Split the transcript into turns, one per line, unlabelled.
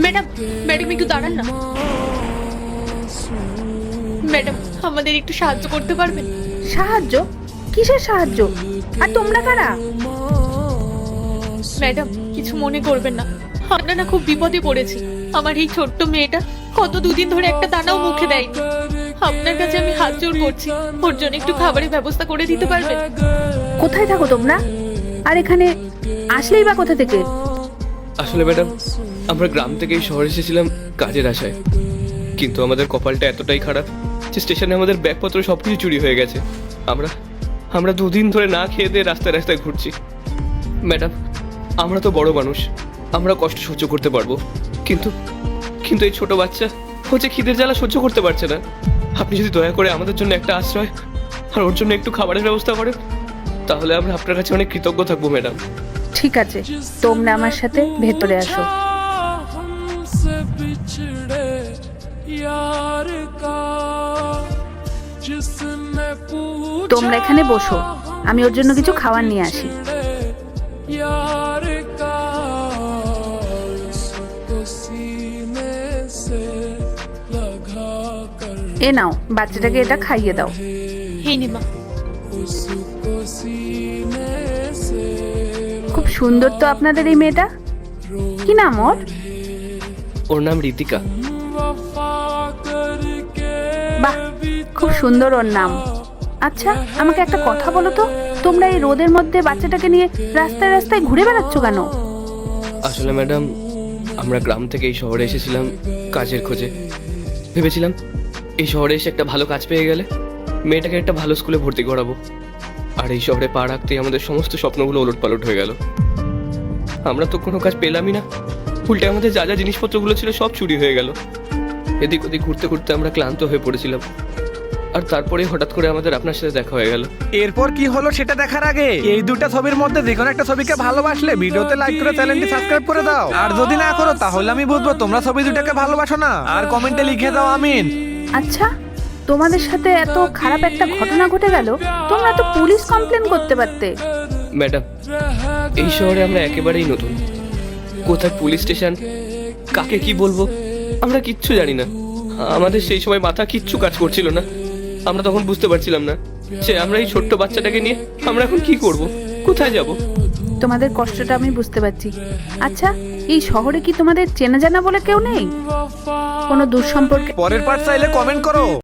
Madam, madam একটু দাঁড়ান না। ম্যাডাম, আমাদের একটু সাহায্য করতে পারবেন?
সাহায্য? কিসের সাহায্য? আর তোমরা কারা?
ম্যাডাম, কিছু মনে করবেন না, আমরা না খুব বিপদে পড়েছি। আমার এই ছোট্ট মেয়েটা কত দুদিন ধরে একটা দানাও মুখে দেয়নি। আপনার কাছে আমি হাত জোড় করছি, ওর জন্য একটু খাবারের ব্যবস্থা করে দিতে পারবেন?
কোথায় থাকো তোমরা? আর এখানে আসলেই বা কোথা থেকে?
আসলে ম্যাডাম, আমরা গ্রাম থেকে এই শহরে এসেছিলাম কাজের আশায়, কিন্তু আমাদের কপালটা এতটাই খারাপ যে স্টেশনে আমাদের ব্যাগপত্র সবকিছু চুরি হয়ে গেছে। আমরা দুদিন ধরে না খেয়ে দিয়ে রাস্তায় রাস্তায় ঘুরছি। ম্যাডাম, আমরা তো বড় মানুষ, আমরা কষ্ট সহ্য করতে পারবো, কিন্তু কিন্তু এই ছোট বাচ্চা হচ্ছে খিদের জ্বালা সহ্য করতে পারছে না। আপনি যদি দয়া করে আমাদের জন্য একটা আশ্রয় আর ওর জন্য একটু খাবারের ব্যবস্থা করেন, তাহলে আমরা আপনার কাছে অনেক কৃতজ্ঞ থাকবো ম্যাডাম।
ঠিক আছে, তোমরা আমার সাথে ভেতরে আসো। তোমরা এখানে বসো, আমি ওর জন্য কিছু খাবার নিয়ে আসি। এ নাও, বাচ্চাটাকে এটা খাইয়ে দাও।
হে নিমা।
খুব সুন্দর তো আপনাদের এই মেয়েটা। কি নাম ওর?
ওর নাম ঋতিকা।
বাহ, খুব সুন্দর ওর নাম। আচ্ছা, আমাকে একটা কথা বলো তো, তোমরা এই রোদের মধ্যে বাচ্চাটাকে নিয়ে রাস্তায় রাস্তায় ঘুরে বেড়াচ্ছ কেন?
আসলে ম্যাডাম, আমরা গ্রাম থেকে এই শহরে এসেছিলাম কাজের খোঁজে। ভেবেছিলাম এই শহরে এসে একটা ভালো কাজ পেয়ে গেলে মেয়েটাকে একটা ভালো স্কুলে ভর্তি করাবো। আর এই শহরে পা রাখতেই আমাদের সমস্ত স্বপ্নগুলো ওলটপালট হয়ে গেল। আমরা তো কোনো কাজ পেলামই না, উল্টে আমাদের যা যা জিনিসপত্রগুলো ছিল সব চুরি হয়ে গেল। এদিক ওদিক ঘুরতে ঘুরতে আমরা ক্লান্ত হয়ে পড়েছিলাম, আর তারপরে হঠাৎ করে আমাদের আপনার সাথে দেখা হয়ে গেল।
এরপর কি হলো সেটা দেখার আগে এই দুটো ছবির মধ্যে যে কোনো একটা ছবিকে ভালোবাসলে ভিডিওতে লাইক করে চ্যানেলটি সাবস্ক্রাইব করে দাও। আর যদি না করো তাহলে আমি বুঝবো তোমরা ছবি দুটাকে ভালোবাসো না। আর কমেন্টে লিখে দাও আমিন।
আচ্ছা, তোমাদের সাথে এত খারাপ একটা ঘটনা ঘটে গেল, তোমরা তো পুলিশ কমপ্লেন করতে পারতে।
ম্যাডাম, এই শহরে আমরা একেবারেই নতুন। কোথায় পুলিশ স্টেশন, কাকে কি বলবো আমরা কিচ্ছু জানি না। আমাদের সেই সময় মাথা কিচ্ছু কাজ করছিল না। আমরা তখন বুঝতে পারছিলাম না যে আমরা এই ছোট্ট বাচ্চাটাকে নিয়ে আমরা এখন কি করব, কোথায় যাব।
তোমাদের কষ্টটা আমি বুঝতে পারছি। আচ্ছা, এই শহরে কি তোমাদের চেনা জানা বলে কেউ নেই? কোনো দূর সম্পর্কে?
পরের পার্ট চাইলে কমেন্ট করো।